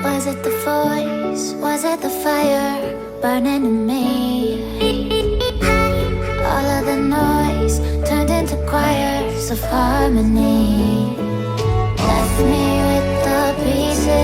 Was it the voice? Was it the fire burning in me? All of the noise turned into choirs of harmony. Left me with the pieces